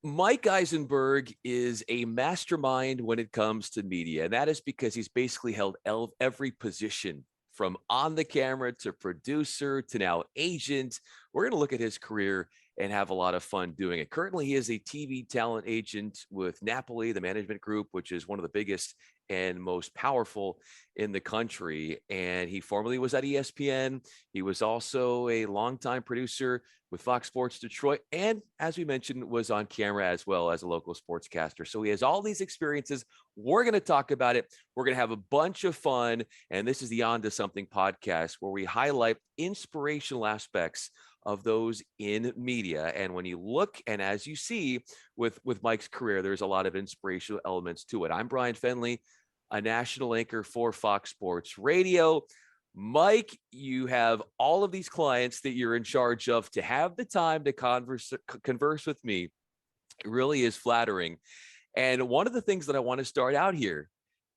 Mike Isenberg is a mastermind when it comes to media, and that is because he's basically held every position from on the camera to producer to now agent. We're going to look at his career and have a lot of fun doing it. Currently, he is a TV talent agent with Napoli, the management group, which is one of the biggest and most powerful in the country. And he formerly was at ESPN. He was also a longtime producer with Fox Sports Detroit, and as we mentioned, was on camera as well as a local sportscaster. So he has all these experiences. We're going to talk about it. We're going to have a bunch of fun. And this is the On to Something podcast where we highlight inspirational aspects of those in media. And when you look, and as you see with Mike's career, there's a lot of inspirational elements to it. I'm Bryan Fenley, a national anchor for Fox Sports Radio. Mike, you have all of these clients that you're in charge of. To have the time to converse with me, it really is flattering. And one of the things that I want to start out here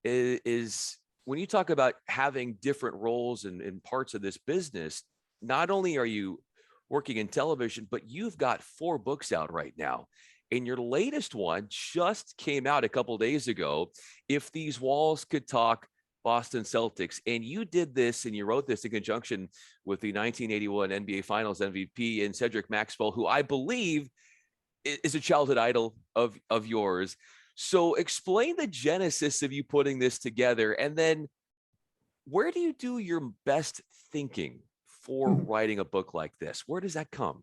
is when you talk about having different roles in parts of this business, not only are you working in television, but you've got 4 books out right now. And your latest one just came out a couple of days ago, If These Walls Could Talk, Boston Celtics. And you did this and you wrote this in conjunction with the 1981 NBA Finals MVP and Cedric Maxwell, who I believe is a childhood idol of yours. So explain the genesis of you putting this together. And then where do you do your best thinking for writing a book like this? Where does that come?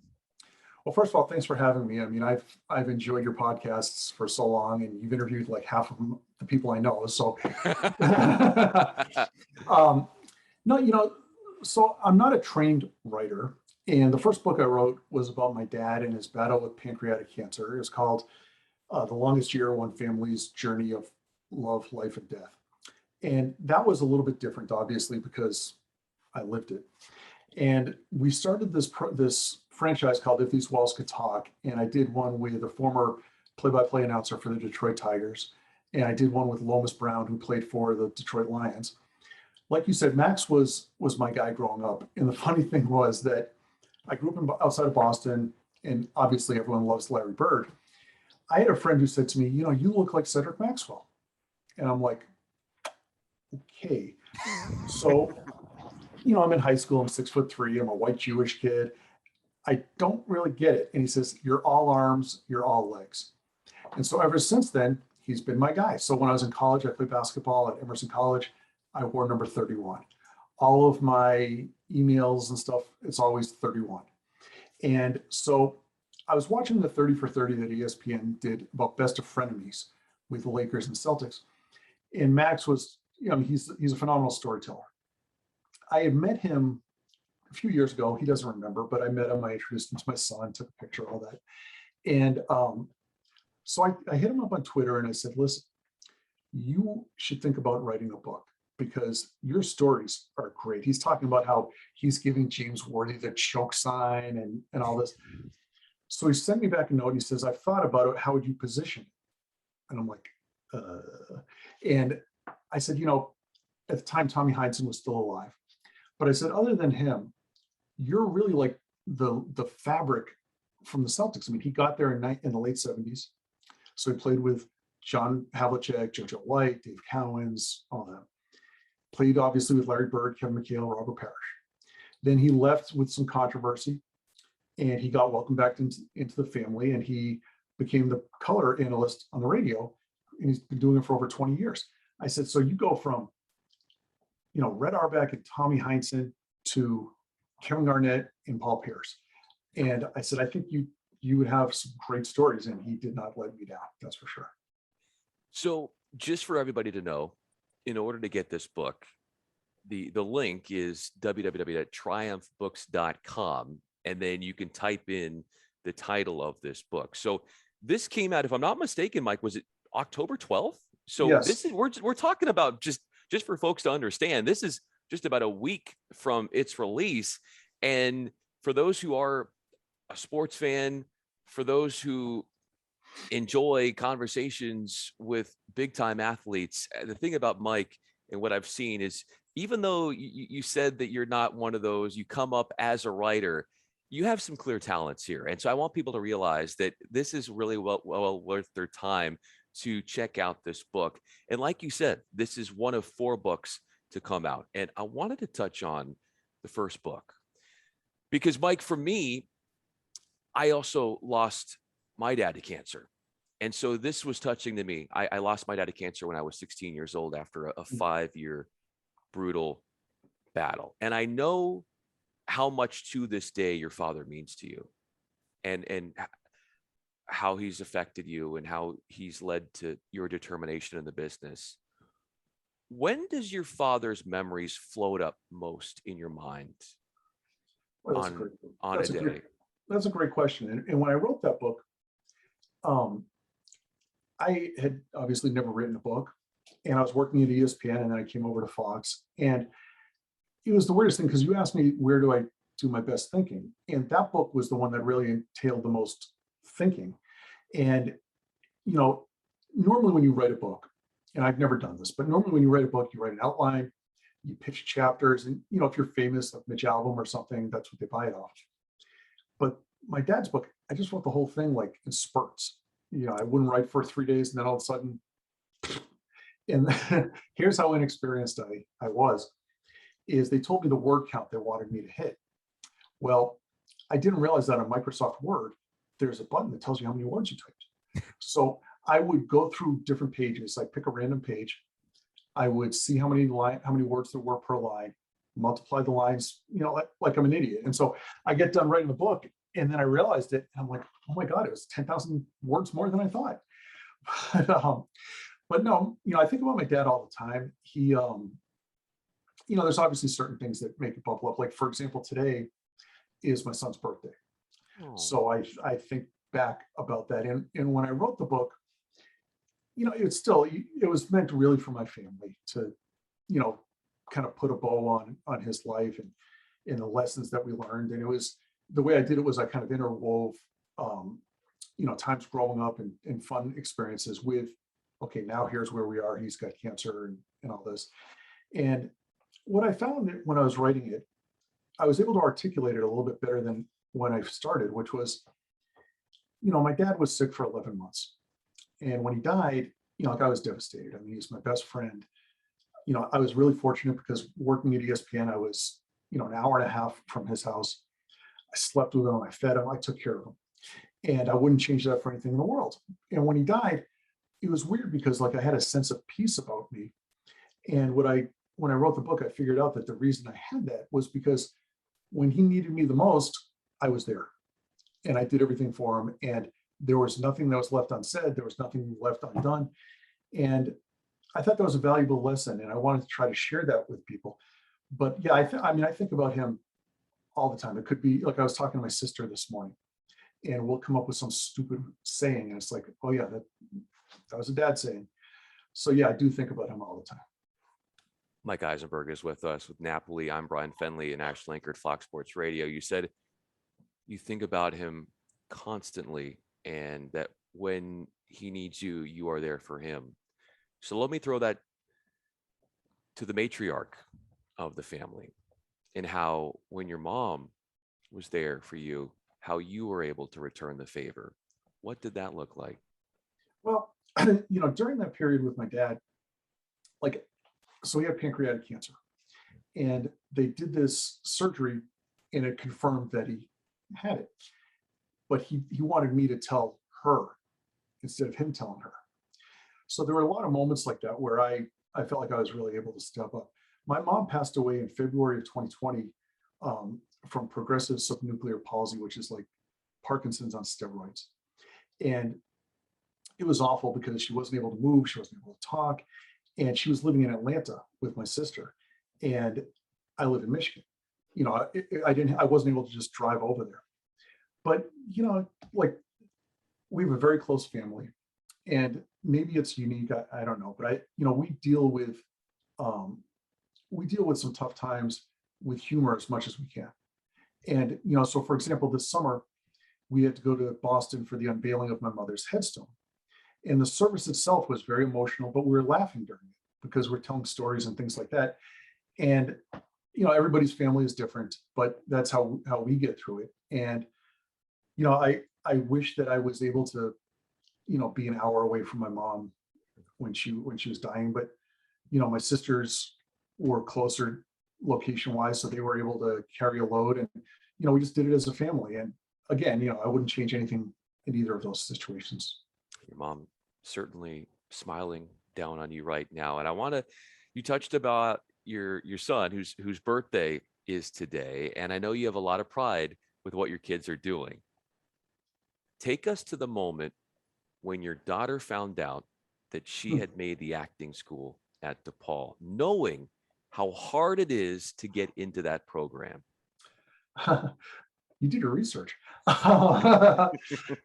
Well, first of all, thanks for having me. I mean, I've enjoyed your podcasts for so long, and you've interviewed like half of the people I know. So, no, so I'm not a trained writer. And the first book I wrote was about my dad and his battle with pancreatic cancer. It was called The Longest Year, One Family's Journey of Love, Life, and Death. And that was a little bit different, obviously, because I lived it. And we started this franchise called If These Walls Could Talk. And I did one with a former play-by-play announcer for the Detroit Tigers. And I did one with Lomas Brown, who played for the Detroit Lions. Like you said, Max was my guy growing up. And the funny thing was that I grew up outside of Boston, and obviously everyone loves Larry Bird. I had a friend who said to me, you look like Cedric Maxwell. And I'm like, okay. So I'm in high school, I'm 6'3", I'm a white Jewish kid. I don't really get it. And he says, you're all arms, you're all legs. And so ever since then, he's been my guy. So when I was in college, I played basketball at Emerson College. I wore number 31. All of my emails and stuff, it's always 31. And so I was watching the 30 for 30 that ESPN did about best of frenemies with the Lakers and Celtics. And Max was, he's a phenomenal storyteller. I had met him a few years ago. He doesn't remember, but I met him. I introduced him to my son, took a picture, all that. And so I hit him up on Twitter and I said, listen, you should think about writing a book because your stories are great. He's talking about how he's giving James Worthy the choke sign and all this. So he sent me back a note. He says, I've thought about it. How would you position it? And I'm like, and I said, at the time, Tommy Heinsohn was still alive. But I said, other than him, you're really like the fabric from the Celtics. I mean, he got there in the late 70s. So he played with John Havlicek, JoJo White, Dave Cowens, all that. Played obviously with Larry Bird, Kevin McHale, Robert Parrish. Then he left with some controversy and he got welcomed back into the family and he became the color analyst on the radio. And he's been doing it for over 20 years. I said, so you go from Red Auerbach and Tommy Heinsohn to Kevin Garnett and Paul Pierce. And I said, I think you would have some great stories. And he did not let me down. That's for sure. So just for everybody to know, in order to get this book, the link is www.triumphbooks.com. And then you can type in the title of this book. So this came out, if I'm not mistaken, Mike, was it October 12th? So yes. This is, we're talking about just for folks to understand, this is just about a week from its release. And for those who are a sports fan, for those who enjoy conversations with big time athletes, the thing about Mike and what I've seen is, even though you said that you're not one of those, you come up as a writer, you have some clear talents here. And so I want people to realize that this is really well worth their time to check out this book. And like you said, this is one of 4 books to come out. And I wanted to touch on the first book because, Mike, for me, I also lost my dad to cancer. And so this was touching to me. I lost my dad to cancer when I was 16 years old after a 5-year brutal battle. And I know how much to this day your father means to you, and how he's affected you and how he's led to your determination in the business. When does your father's memories float up most in your mind Well, on a day? That's a great question. And when I wrote that book, I had obviously never written a book, and I was working at ESPN, and then I came over to Fox, and it was the weirdest thing because you asked me where do I do my best thinking, and that book was the one that really entailed the most thinking. And normally when you write a book, and I've never done this, but normally when you write a book, you write an outline, you pitch chapters, and if you're famous, like Mitch Albom or something, that's what they buy it off. But my dad's book, I just wrote the whole thing like in spurts. I wouldn't write for 3 days, and then all of a sudden, and here's how inexperienced I was, is they told me the word count they wanted me to hit. Well, I didn't realize that on Microsoft Word, there's a button that tells you how many words you typed. So I would go through different pages, like pick a random page. I would see how many words there were per line, multiply the lines, like I'm an idiot. And so I get done writing the book, and then I realized it, and I'm like, oh my God, it was 10,000 words more than I thought. But no, I think about my dad all the time. He, there's obviously certain things that make it bubble up. Like, for example, today is my son's birthday. Oh. So I think back about that. And when I wrote the book, it was meant really for my family to, kind of put a bow on his life and the lessons that we learned. And it was, the way I did it was I kind of interwove, times growing up and fun experiences with, okay, now here's where we are. He's got cancer and all this. And what I found when I was writing it, I was able to articulate it a little bit better than when I started, which was, my dad was sick for 11 months. And when he died, I was devastated. I mean, he's my best friend. I was really fortunate because working at ESPN, I was, an hour and a half from his house. I slept with him, I fed him, I took care of him. And I wouldn't change that for anything in the world. And when he died, it was weird because I had a sense of peace about me. And when I wrote the book, I figured out that the reason I had that was because when he needed me the most, I was there and I did everything for him. And there was nothing that was left unsaid. There was nothing left undone. And I thought that was a valuable lesson. And I wanted to try to share that with people. But yeah, I think about him all the time. It could be like I was talking to my sister this morning, and we'll come up with some stupid saying. And it's like, oh yeah, that was a dad saying. So yeah, I do think about him all the time. Mike Isenberg is with us with Napoli. I'm Bryan Fenley, a national anchor at Fox Sports Radio. You said you think about him constantly and that when he needs you, you are there for him. So let me throw that to the matriarch of the family and how when your mom was there for you, how you were able to return the favor. What did that look like? Well, during that period with my dad, so he had pancreatic cancer, and they did this surgery and it confirmed that he had it, but he wanted me to tell her instead of him telling her. So there were a lot of moments like that where I felt like I was really able to step up. My mom passed away in February of 2020 from progressive subnuclear palsy, which is like Parkinson's on steroids. And it was awful because she wasn't able to move, she wasn't able to talk, and she was living in Atlanta with my sister, and I live in Michigan. I wasn't able to just drive over there. But we have a very close family, and maybe it's unique. I don't know, but we deal with some tough times with humor as much as we can. And so for example, this summer we had to go to Boston for the unveiling of my mother's headstone. And the service itself was very emotional, but we were laughing during it because we're telling stories and things like that. And everybody's family is different, but that's how we get through it. And, I wish that I was able to, be an hour away from my mom when she was dying. But, my sisters were closer location wise, so they were able to carry a load. And, we just did it as a family. And again, I wouldn't change anything in either of those situations. Your mom certainly smiling down on you right now. And you touched about your son whose birthday is today. And I know you have a lot of pride with what your kids are doing. Take us to the moment when your daughter found out that she had made the acting school at DePaul, knowing how hard it is to get into that program. You did your research.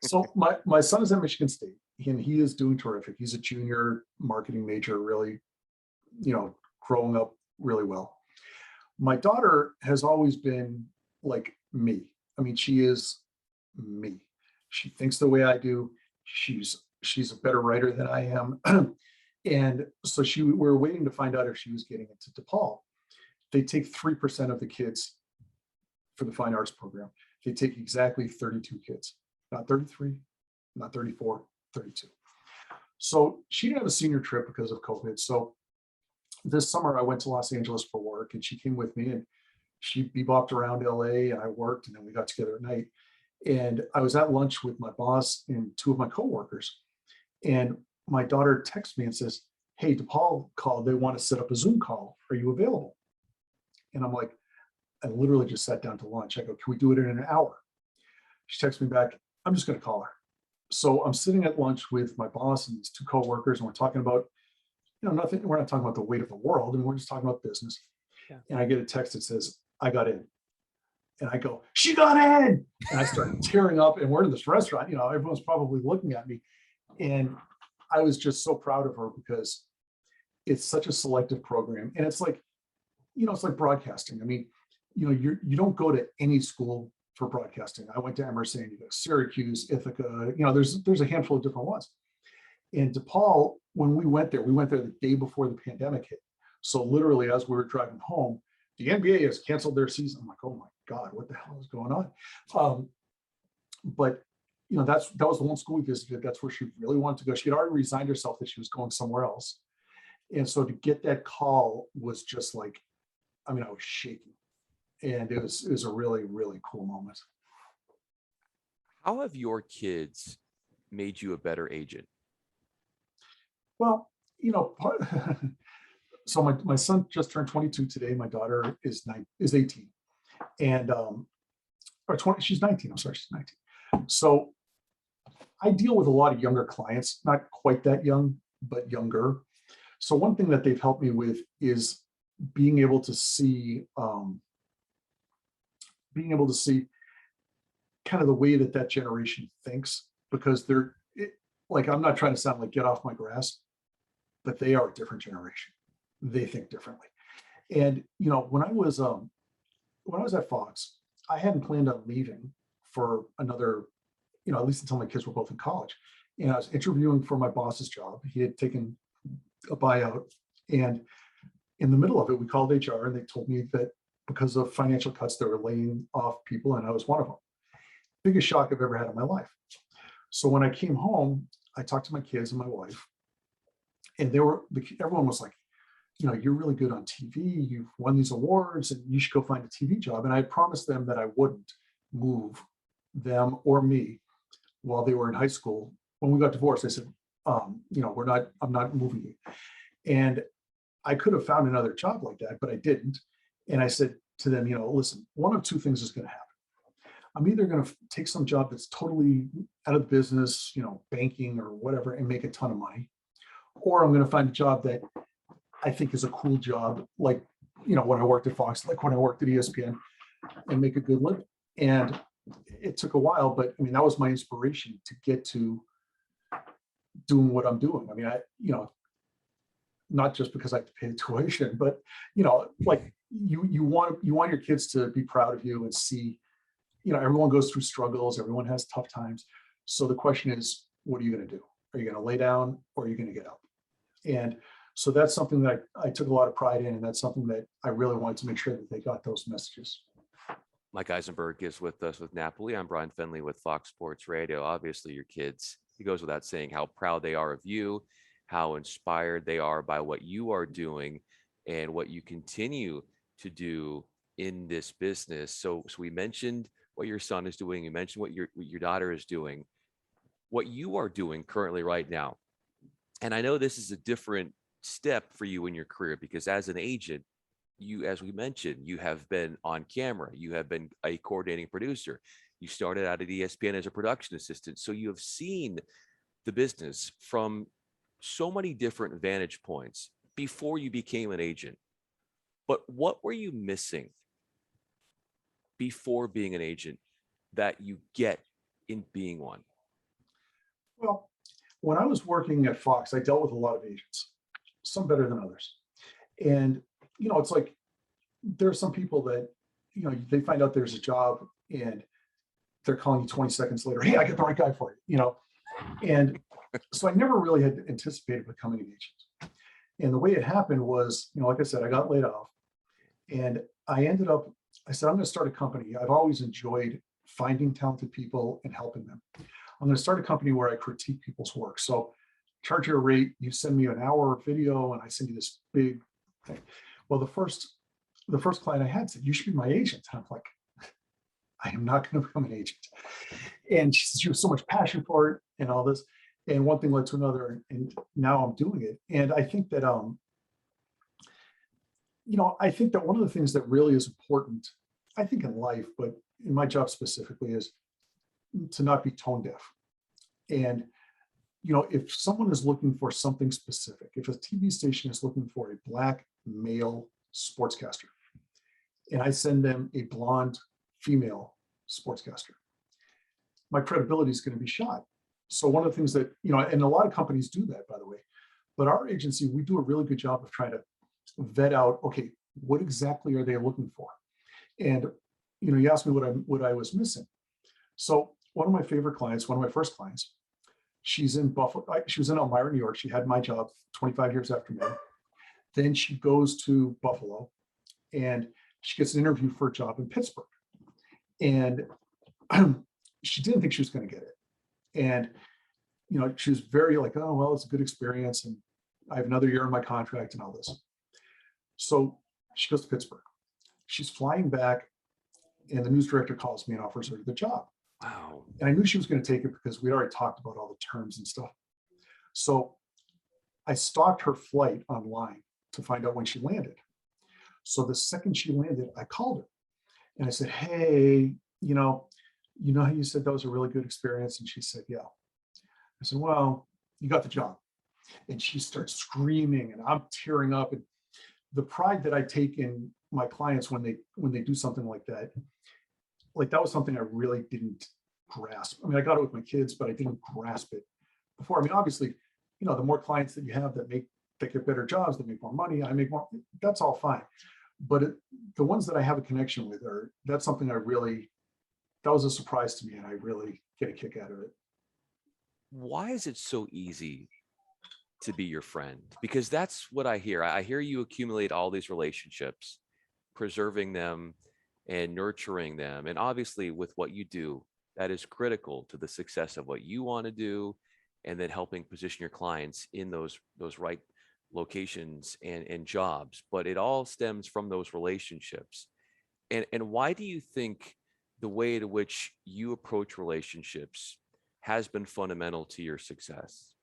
So my son is at Michigan State, and he is doing terrific. He's a junior marketing major, really, growing up really well. My daughter has always been like me. I mean, she is me. She thinks the way I do. She's a better writer than I am. And so we're waiting to find out if she was getting into DePaul. They take 3% of the kids for the fine arts program. They take exactly 32 kids, not 33, not 34, 32. So she didn't have a senior trip because of COVID. So this summer I went to Los Angeles for work, and she came with me, and she bebopped around LA, and I worked, and then we got together at night. And I was at lunch with my boss and two of my coworkers. And my daughter texts me and says, "Hey, DePaul called. They want to set up a Zoom call. Are you available?" And I'm like, I literally just sat down to lunch. I go, "Can we do it in an hour?" She texts me back, "I'm just going to call her." So I'm sitting at lunch with my boss and these two coworkers, and we're talking about, nothing. We're not talking about the weight of the world, and we're just talking about business. Yeah. And I get a text that says, "I got in." And I go, "She got in." And I start tearing up, and we're in this restaurant, everyone's probably looking at me. And I was just so proud of her, because it's such a selective program. And it's like, it's like broadcasting. I mean, you don't go to any school for broadcasting. I went to Emerson, you go to Syracuse, Ithaca, there's a handful of different ones. And DePaul, when we went there the day before the pandemic hit. So literally, as we were driving home, the NBA has canceled their season. I'm like, oh my God, what the hell is going on? But that was the one school we visited. That's where she really wanted to go. She had already resigned herself that she was going somewhere else. And so to get that call was just like, I was shaking. And it was a really, really cool moment. How have your kids made you a better agent? Well, so my son just turned 22 today. My daughter is 18, and or 20. She's 19. I'm sorry, she's 19. So I deal with a lot of younger clients, not quite that young, but younger. So one thing that they've helped me with is being able to see kind of the way that generation thinks, because I'm not trying to sound like get off my grass, but they are a different generation. They think differently. And when I was at Fox, I hadn't planned on leaving for another, at least until my kids were both in college. And I was interviewing for my boss's job. He had taken a buyout, and in the middle of it, we called HR, and they told me that because of financial cuts, they were laying off people, and I was one of them. Biggest shock I've ever had in my life. So when I came home, I talked to my kids and my wife, and everyone was like, "You're really good on TV. You've won these awards, and you should go find a TV job." And I had promised them that I wouldn't move them or me while they were in high school. When we got divorced, I said, I'm not moving you. And I could have found another job like that, but I didn't. And I said to them, listen, one of two things is going to happen. I'm either going to take some job that's totally out of business, banking or whatever, and make a ton of money, or I'm going to find a job that I think is a cool job, like, when I worked at Fox, like when I worked at ESPN, and make a good living. And it took a while, but that was my inspiration to get to doing what I'm doing. Not just because I have to pay the tuition, but like you want your kids to be proud of you and see, everyone goes through struggles, everyone has tough times. So the question is, what are you going to do? Are you going to lay down, or are you going to get up? And so that's something that I took a lot of pride in, and that's something that I really wanted to make sure that they got those messages. Mike Isenberg is with us with Napoli. I'm Bryan Fenley with Fox Sports Radio. Obviously, your kids, it goes without saying how proud they are of you, how inspired they are by what you are doing and what you continue to do in this business. So we mentioned what your son is doing. You mentioned what your daughter is doing, what you are doing currently right now. And I know this is a different step for you in your career because as an agent, you, as we mentioned, you have been on camera, you have been a coordinating producer. You started out at ESPN as a production assistant. So you have seen the business from so many different vantage points before you became an agent. But what were you missing before being an agent that you get in being one? Well, when I was working at Fox, I dealt with a lot of agents, some better than others. And, it's like there are some people that, they find out there's a job and they're calling you 20 seconds later, hey, I got the right guy for you. And so I never really had anticipated becoming an agent. And the way it happened was, like I said, I got laid off and I said, I'm going to start a company. I've always enjoyed finding talented people and helping them. I'm going to start a company where I critique people's work. So charge your rate, you send me an hour of video and I send you this big thing. Well, the first client I had said, you should be my agent. And I'm like, I am not going to become an agent. And she was so much passion for it and all this. And one thing led to another. And now I'm doing it. And I think that, I think that one of the things that really is important, I think in life, but in my job specifically, is to not be tone deaf. And, if someone is looking for something specific, if a TV station is looking for a Black male sportscaster, and I send them a blonde female sportscaster, my credibility is going to be shot. So one of the things that, and a lot of companies do that, by the way, but our agency, we do a really good job of trying to vet out, okay, what exactly are they looking for? And, you asked me what I was missing. So one of my favorite clients, one of my first clients, she's in Buffalo. She was in Elmira, New York. She had my job 25 years after me. Then she goes to Buffalo and she gets an interview for a job in Pittsburgh. And she didn't think she was going to get it. And, she was very like, oh, well, it's a good experience. And I have another year in my contract and all this. So she goes to Pittsburgh. She's flying back and the news director calls me and offers her the job. Wow. And I knew she was going to take it because we'd already talked about all the terms and stuff. So I stalked her flight online to find out when she landed. So the second she landed, I called her and I said, hey, how you said that was a really good experience? And she said, yeah. I said, well, you got the job. And she starts screaming and I'm tearing up. And the pride that I take in my clients when they do something like that was something I really didn't grasp. I mean, I got it with my kids, but I didn't grasp it before. I mean, obviously, the more clients that you have that get better jobs, that make more money, I make more, that's all fine. But the ones that I have a connection with that's something that was a surprise to me and I really get a kick out of it. Why is it so easy to be your friend? Because that's what I hear. I hear you accumulate all these relationships, preserving them and nurturing them. And obviously with what you do, that is critical to the success of what you want to do, and then helping position your clients in those right locations and jobs. But it all stems from those relationships. And why do you think the way to which you approach relationships has been fundamental to your success?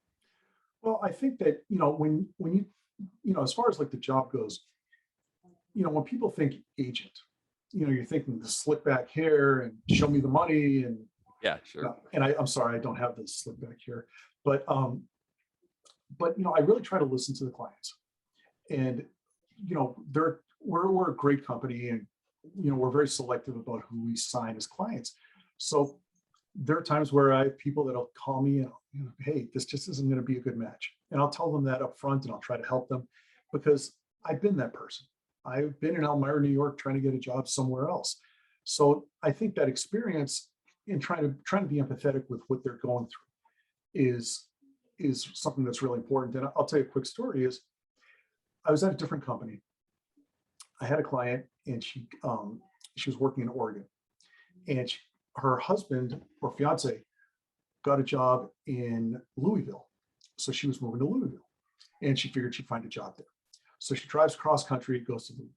Well, I think that, when you, as far as like the job goes, when people think agent, you're thinking the slick back hair and show me the money and Yeah, sure. and I'm sorry, I don't have the slick back hair, but I really try to listen to the clients, and we're a great company, and we're very selective about who we sign as clients. So there are times where I have people that'll call me and, hey, this just isn't going to be a good match, and I'll tell them that up front, and I'll try to help them because I've been that person. I've been in Elmira, New York, trying to get a job somewhere else. So I think that experience in trying to be empathetic with what they're going through is something that's really important. And I'll tell you a quick story is I was at a different company. I had a client and she was working in Oregon. and her husband or fiance got a job in Louisville. So she was moving to Louisville and she figured she'd find a job there. So she drives cross country, goes to Louisville.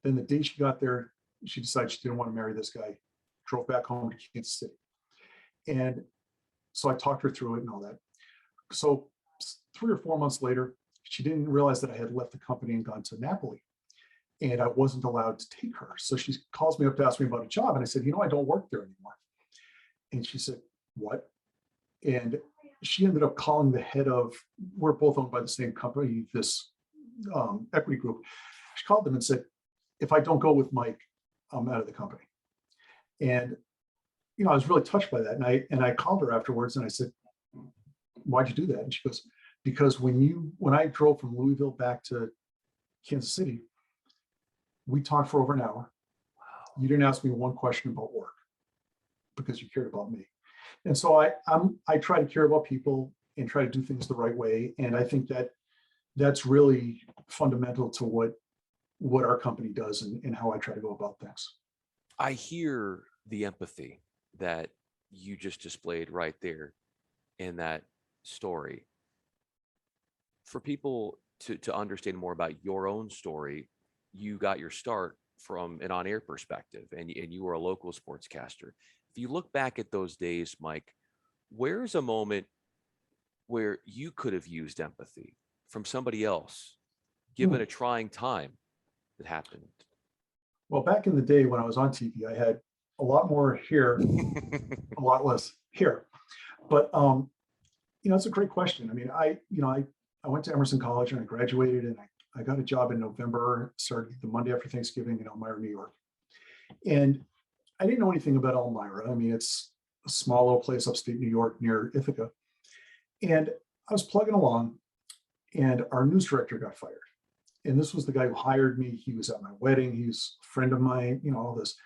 Then the day she got there, she decided she didn't want to marry this guy, drove back home to Kansas City. And so I talked her through it and all that. So 3 or 4 months later, she didn't realize that I had left the company and gone to Napoli, and I wasn't allowed to take her. So she calls me up to ask me about a job. And I said, I don't work there anymore. And she said, what? And she ended up calling the head of, we're both owned by the same company, this equity group. She called them and said, if I don't go with Mike, I'm out of the company. And, I was really touched by that. And I called her afterwards and I said, why'd you do that? And she goes, because when I drove from Louisville back to Kansas City, we talked for over an hour. You didn't ask me one question about work because you cared about me. And so I try to care about people and try to do things the right way. And I think that that's really fundamental to what our company does and how I try to go about things. I hear the empathy that you just displayed right there in that story. For people to understand more about your own story, you got your start from an on-air perspective, and you were a local sportscaster. If you look back at those days, Mike, where's a moment where you could have used empathy from somebody else, given a trying time that happened? Well, back in the day when I was on TV, I had a lot more here, a lot less here. But it's a great question. I mean, I went to Emerson College and I graduated, and I got a job in November, started the Monday after Thanksgiving in Elmira, New York. And I didn't know anything about Elmira. I mean, it's a small little place upstate New York near Ithaca. And I was plugging along, and our news director got fired. And this was the guy who hired me. He was at my wedding. He's a friend of mine, all this.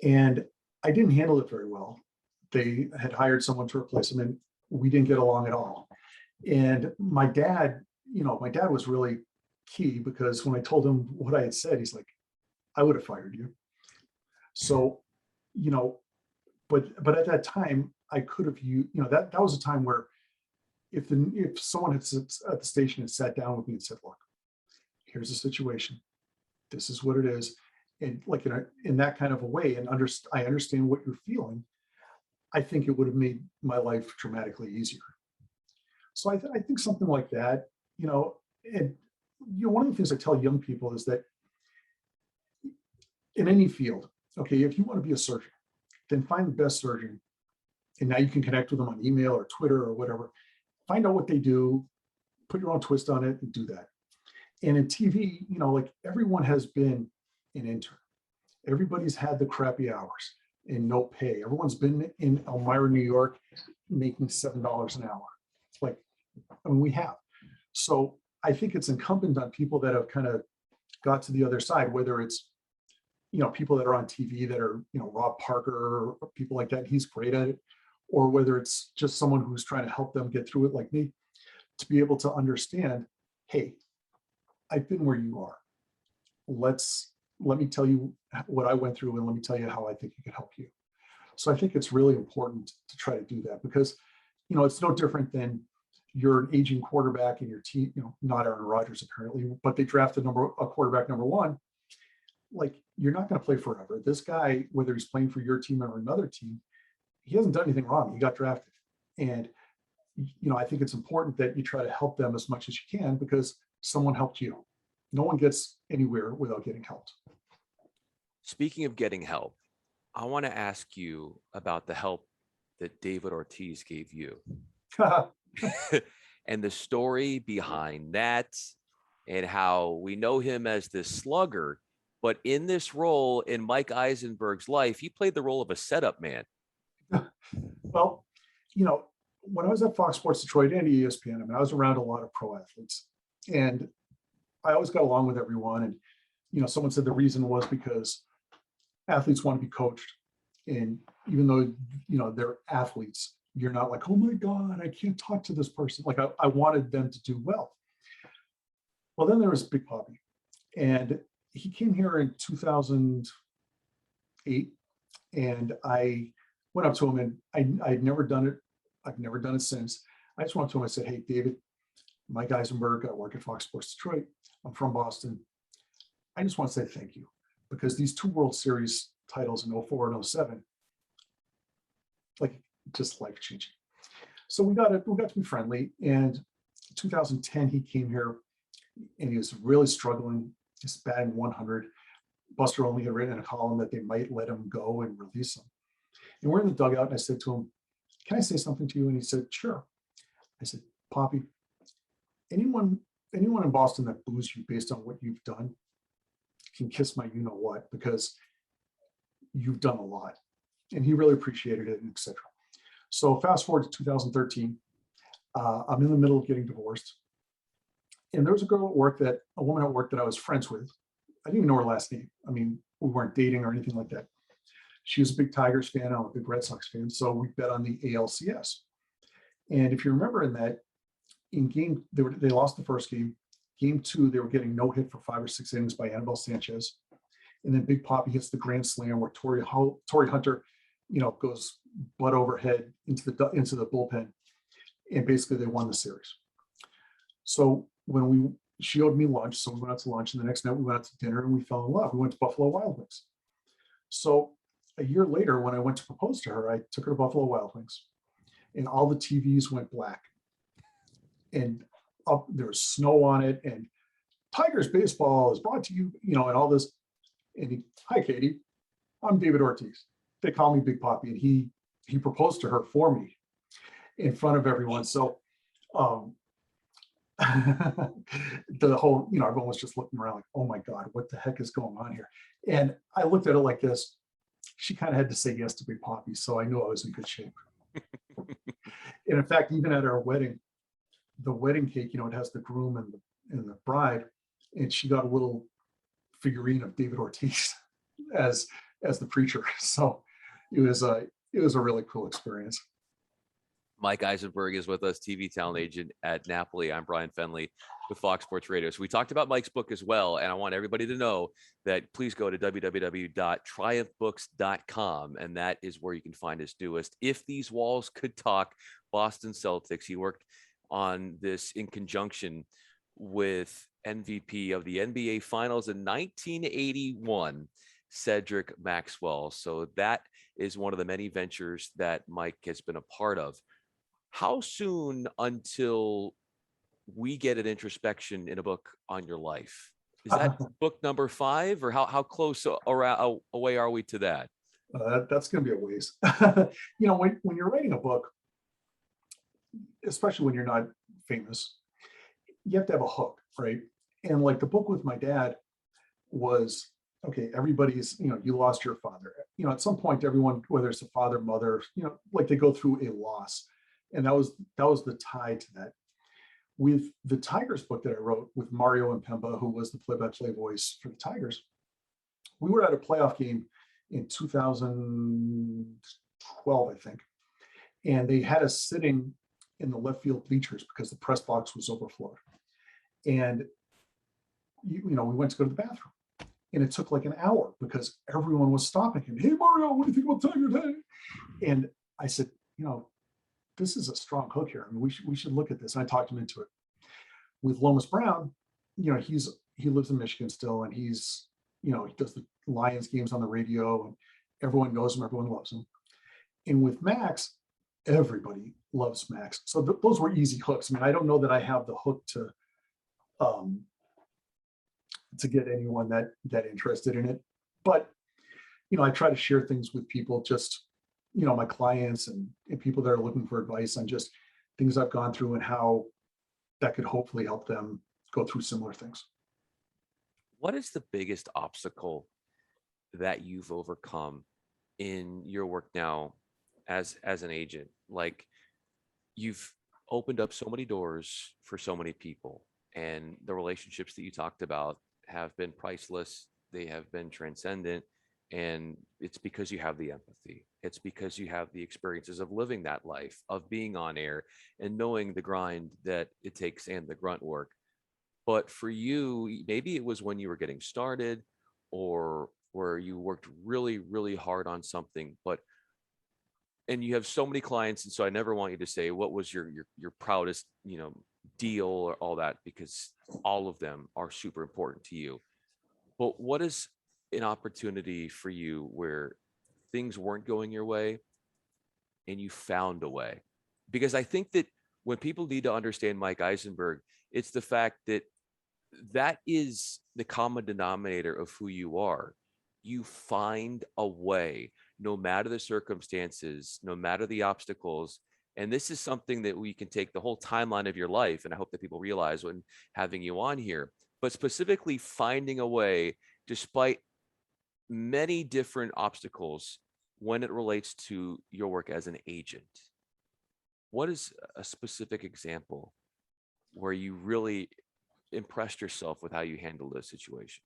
And I didn't handle it very well. They had hired someone to replace him, and we didn't get along at all. And my dad was really key, because when I told him what I had said, he's like, I would have fired you. So, but at that time, I could have that was a time where if someone at the station had sat down with me and said, look, here's the situation, this is what it is, and like in that kind of a way, and I understand what you're feeling, I think it would have made my life dramatically easier. So I think something like that, and one of the things I tell young people is that in any field, okay, if you want to be a surgeon, then find the best surgeon, and now you can connect with them on email or Twitter or whatever. Find out what they do, put your own twist on it, and do that. And in TV, like everyone has been an intern. Everybody's had the crappy hours and no pay. Everyone's been in Elmira, New York, making $7 an hour. We have. So I think it's incumbent on people that have kind of got to the other side, whether it's, people that are on TV that are, Rob Parker or people like that, he's great at it, or whether it's just someone who's trying to help them get through it like me, to be able to understand, hey, I've been where you are. Let me tell you what I went through, and let me tell you how I think it could help you. So I think it's really important to try to do that, because, it's no different than you're an aging quarterback in your team, not Aaron Rodgers apparently, but they drafted a quarterback number one. Like, you're not going to play forever. This guy, whether he's playing for your team or another team, he hasn't done anything wrong. He got drafted. And, I think it's important that you try to help them as much as you can, because someone helped you. No one gets anywhere without getting helped. Speaking of getting help, I want to ask you about the help that David Ortiz gave you. And the story behind that, and how we know him as this slugger, but in this role in Mike Isenberg's life, he played the role of a setup man. Well, when I was at Fox Sports Detroit and ESPN, I was around a lot of pro athletes, and I always got along with everyone. And, someone said the reason was because athletes want to be coached. And even though, they're athletes, you're not like, oh my God, I can't talk to this person. Like I wanted them to do well. Well, then there was Big Papi, and he came here in 2008, And I went up to him, and I'd never done it. I've never done it since. I just went up to him. I said, "Hey, David, Mike Isenberg. I work at Fox Sports Detroit. I'm from Boston. I just want to say thank you, because these two World Series titles in '04 and '07, like, just life changing." So we got to be friendly. And in 2010, he came here, and he was really struggling. He's batting 100. Buster Olney had written in a column that they might let him go and release him. And we're in the dugout, and I said to him, "Can I say something to you?" And he said, "Sure." I said, "Poppy, anyone in Boston that boos you based on what you've done can kiss my you know what, because you've done a lot." And he really appreciated it, and etc. So fast forward to 2013, I'm in the middle of getting divorced, and there was a woman at work that I was friends with. I didn't even know her last name. I mean, we weren't dating or anything like that. She was a big Tigers fan. I'm a big Red Sox fan. So we bet on the ALCS. And if you remember in that, they lost the first game. Game two, they were getting no hit for 5 or 6 innings by Anibal Sanchez. And then Big Poppy hits the grand slam where Torrey Hunter, goes butt overhead into the bullpen. And basically they won the series. So she owed me lunch, so we went out to lunch, and the next night we went out to dinner, and we fell in love. We went to Buffalo Wild Wings. So a year later, when I went to propose to her, I took her to Buffalo Wild Wings, and all the TVs went black, and there was snow on it, and Tigers baseball is brought to you, and all this. And "Hi, Katie, I'm David Ortiz. They call me Big Poppy," and he proposed to her for me in front of everyone. So the whole, everyone was just looking around like, "Oh my God, what the heck is going on here?" And I looked at it like this. She kind of had to say yes to Big Poppy, so I knew I was in good shape. And in fact, even at our wedding, the wedding cake, it has the groom and the bride, and she got a little figurine of David Ortiz as the preacher. So it was a really cool experience. Mike Isenberg is with us, TV talent agent at Napoli. I'm Bryan Fenley with Fox Sports Radio. So we talked about Mike's book as well, and I want everybody to know that please go to www.triumphbooks.com, and that is where you can find his newest, If These Walls Could Talk, Boston Celtics. He worked on this in conjunction with MVP of the NBA Finals in 1981, Cedric Maxwell. So that is one of the many ventures that Mike has been a part of. How soon until we get an introspection in a book on your life? Is that book number 5, or how close away are we to that? That's going to be a ways. When you're writing a book, especially when you're not famous, you have to have a hook, right? And like the book with my dad was, okay, everybody's, you lost your father. At some point, everyone, whether it's a father, mother, like they go through a loss. And that was the tie to that. With the Tigers book that I wrote with Mario Impemba, who was the play-by-play voice for the Tigers, we were at a playoff game in 2012, I think. And they had us sitting in the left field bleachers because the press box was overflowed. And, we went to go to the bathroom. And it took like an hour because everyone was stopping him. "Hey, Mario, what do you think about Tigers?" And I said, this is a strong hook here. I mean, we should look at this. And I talked him into it. With Lomas Brown, he lives in Michigan still, and he does the Lions games on the radio, and everyone knows him, everyone loves him. And with Max, everybody loves Max. So those were easy hooks. I mean, I don't know that I have the hook to get anyone that interested in it, but I try to share things with people, just my clients and people that are looking for advice on just things I've gone through and how that could hopefully help them go through similar things. What is the biggest obstacle that you've overcome in your work now as an agent? Like, you've opened up so many doors for so many people, and the relationships that you talked about have been priceless. They have been transcendent. And it's because you have the empathy. It's because you have the experiences of living that life, of being on air and knowing the grind that it takes and the grunt work. But for you, maybe it was when you were getting started, or where you worked really, really hard on something, and you have so many clients, and so I never want you to say what was your proudest, deal or all that, because all of them are super important to you. But what is an opportunity for you where things weren't going your way and you found a way? Because I think that when people need to understand Mike Isenberg, it's the fact that that is the common denominator of who you are. You find a way, no matter the circumstances, no matter the obstacles. And this is something that we can take the whole timeline of your life. And I hope that people realize when having you on here, but specifically finding a way despite many different obstacles when it relates to your work as an agent. What is a specific example where you really impressed yourself with how you handle this situation?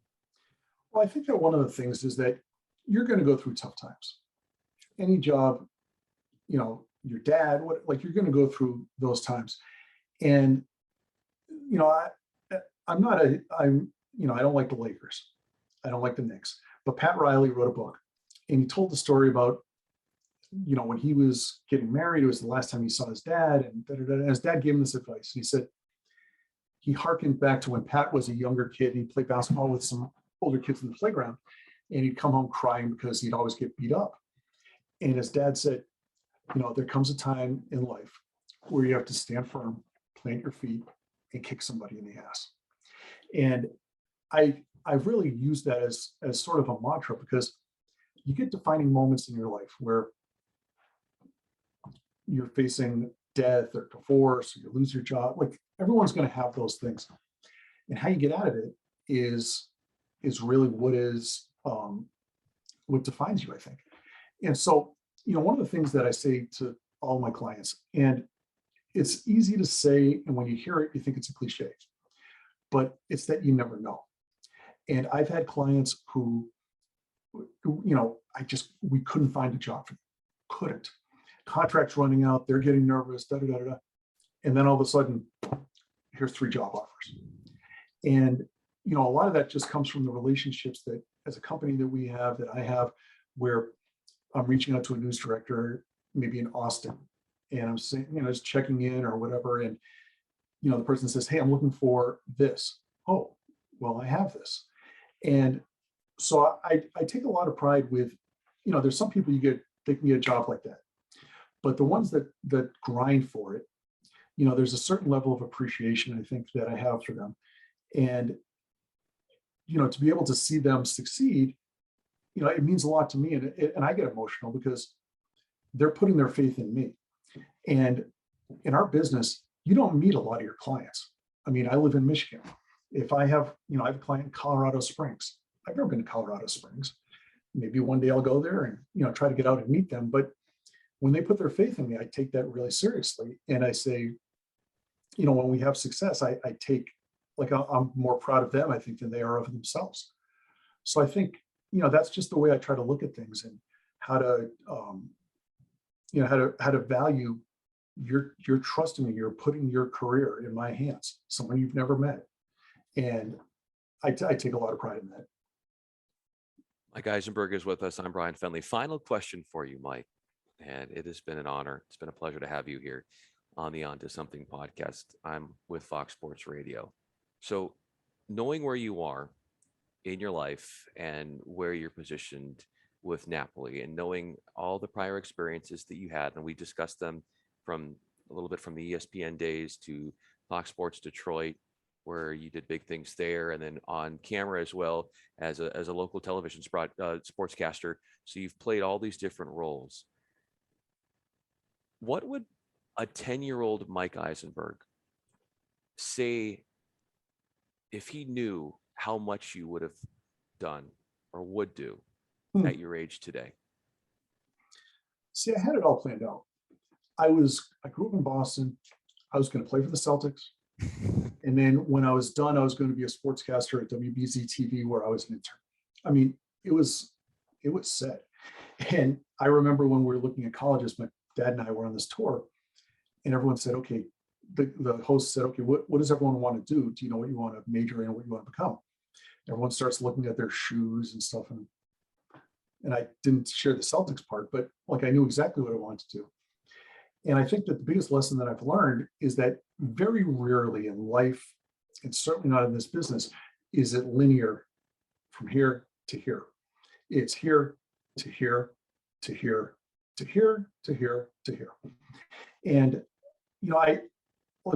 Well, I think that one of the things is that you're going to go through tough times. Any job, your dad, you're going to go through those times. And, I don't like the Lakers. I don't like the Knicks. But Pat Riley wrote a book, and he told the story about, when he was getting married, it was the last time he saw his dad, and and his dad gave him this advice. He said he harkened back to when Pat was a younger kid, and he played basketball with some older kids in the playground, and he'd come home crying because he'd always get beat up. And his dad said, there comes a time in life where you have to stand firm, plant your feet, and kick somebody in the ass. And I've really used that as sort of a mantra, because you get defining moments in your life where you're facing death or divorce, or you lose your job. Like, everyone's going to have those things. And how you get out of it is really what defines you, I think. And so, one of the things that I say to all my clients, and it's easy to say, and when you hear it, you think it's a cliche, but it's that you never know. And I've had clients who we couldn't find a job for them. Couldn't. Contracts running out, they're getting nervous, da da da da. And then all of a sudden, here's 3 job offers. And a lot of that just comes from the relationships that, as a company, that we have, that I have, where I'm reaching out to a news director, maybe in Austin, and I'm saying, just checking in or whatever. And, the person says, hey, I'm looking for this. Oh, well, I have this. And so I take a lot of pride with, there's some people they can get a job like that. But the ones that grind for it, there's a certain level of appreciation, I think, that I have for them. And, to be able to see them succeed, it means a lot to me. And I get emotional because they're putting their faith in me. And in our business, you don't meet a lot of your clients. I mean, I live in Michigan. If I have a client in Colorado Springs. I've never been to Colorado Springs. Maybe one day I'll go there and, try to get out and meet them. But when they put their faith in me, I take that really seriously. And I say, when we have success, I take, I'm more proud of them, I think, than they are of themselves. So I think, that's just the way I try to look at things, and how to, how to value your trust in me. You're putting your career in my hands, someone you've never met. And I take a lot of pride in that. Mike Isenberg is with us. I'm Bryan Fenley. Final question for you, Mike. And it has been an honor. It's been a pleasure to have you here on the On to Something podcast. I'm with Fox Sports Radio. So, knowing where you are in your life and where you're positioned with Napoli, and knowing all the prior experiences that you had, and we discussed them from a little bit from the ESPN days to Fox Sports Detroit, where you did big things there, and then on camera as well as a local television sportscaster. So you've played all these different roles. What would a 10-year-old Mike Isenberg say if he knew how much you would have done or would do at your age today? See, I had it all planned out. I grew up in Boston. I was going to play for the Celtics. And then when I was done, I was going to be a sportscaster at WBZ TV, where I was an intern. I mean, it was set. And I remember when we were looking at colleges, my dad and I were on this tour, and everyone said, okay, the host said, okay, what does everyone want to do? Do you know what you want to major in, what you want to become? Everyone starts looking at their shoes and stuff. And and I didn't share the Celtics part, but like I knew exactly what I wanted to do. And I think that the biggest lesson that I've learned is that very rarely in life, and certainly not in this business, is it linear from here to here. It's here to here to here to here to here to here. And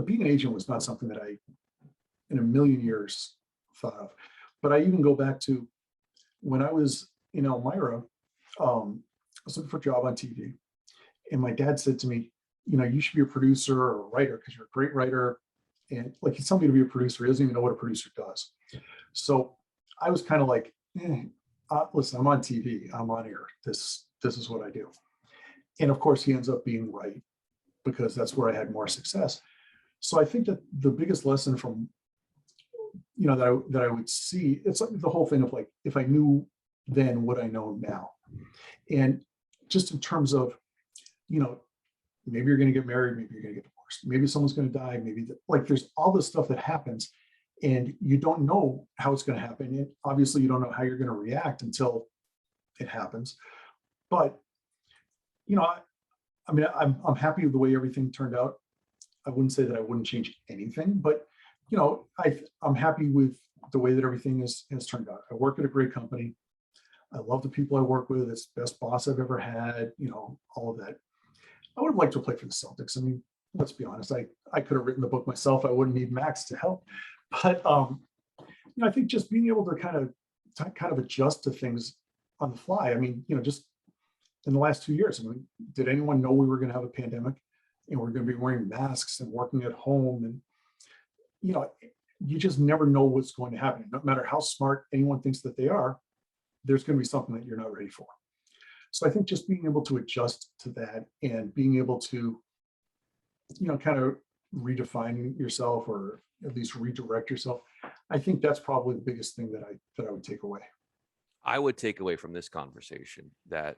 being an agent was not something that I, in a million years, thought of. But I even go back to when I was in Elmira, I was looking for a job on TV, and my dad said to me, you should be a producer or a writer because you're a great writer. And like he's telling me to be a producer, he doesn't even know what a producer does. So I was kind of like, listen, I'm on TV, I'm on air. This is what I do. And of course, he ends up being right because that's where I had more success. So I think that the biggest lesson from that I would see, it's like the whole thing of like, if I knew then what I know now, and just in terms of, maybe you're going to get married, maybe you're going to get divorced, maybe someone's going to die, maybe like there's all this stuff that happens, and you don't know how it's going to happen. And obviously, you don't know how you're going to react until it happens. But I'm happy with the way everything turned out. I wouldn't say that I wouldn't change anything, but I'm happy with the way that everything has turned out. I work at a great company. I love the people I work with. It's the best boss I've ever had, all of that. I would have liked to play for the Celtics. I mean, let's be honest. I could have written the book myself. I wouldn't need Max to help. But I think just being able to kind of adjust to things on the fly. I mean, just in the last 2 years, did anyone know we were going to have a pandemic and we're going to be wearing masks and working at home? And you just never know what's going to happen. No matter how smart anyone thinks that they are, there's going to be something that you're not ready for. So I think just being able to adjust to that and being able to, kind of redefine yourself or at least redirect yourself, I think that's probably the biggest thing that I would take away. I would take away from this conversation that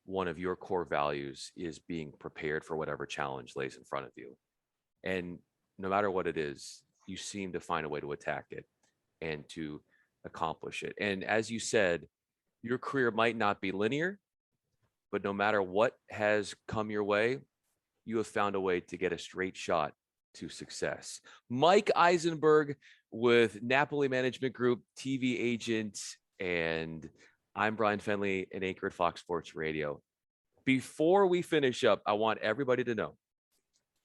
one of your core values is being prepared for whatever challenge lays in front of you. And no matter what it is, you seem to find a way to attack it and to accomplish it. And as you said, your career might not be linear, but no matter what has come your way, you have found a way to get a straight shot to success. Mike Isenberg with Napoli Management Group, TV agent, and I'm Bryan Fenley, an anchor at Fox Sports Radio. Before we finish up, I want everybody to know,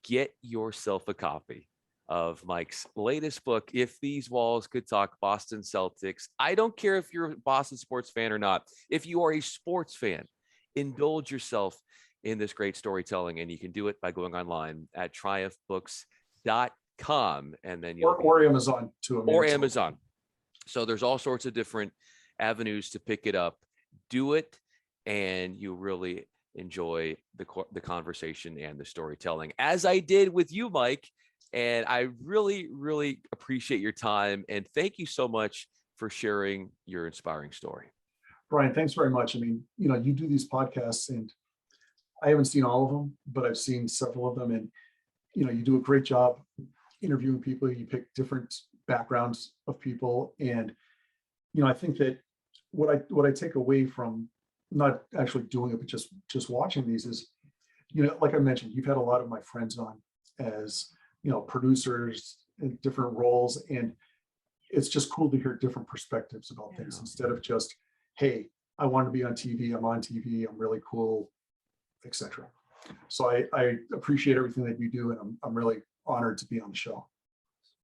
get yourself a copy of Mike's latest book, If These Walls Could Talk, Boston Celtics. I don't care if you're a Boston sports fan or not. If you are a sports fan, indulge yourself in this great storytelling, and you can do it by going online at triumphbooks.com, and then or Amazon too. Or Amazon. So there's all sorts of different avenues to pick it up. Do it, and you really enjoy the conversation and the storytelling, as I did with you, Mike. And I really, really appreciate your time. And thank you so much for sharing your inspiring story. Bryan, thanks very much. I mean, you do these podcasts, and I haven't seen all of them, but I've seen several of them. And, you do a great job interviewing people. You pick different backgrounds of people. And, I think that what I take away from not actually doing it, but just watching these is, like I mentioned, you've had a lot of my friends on as, producers in different roles. And it's just cool to hear different perspectives about things instead of just, hey, I want to be on TV, I'm on TV, I'm really cool, etc. So I appreciate everything that you do, and I'm really honored to be on the show.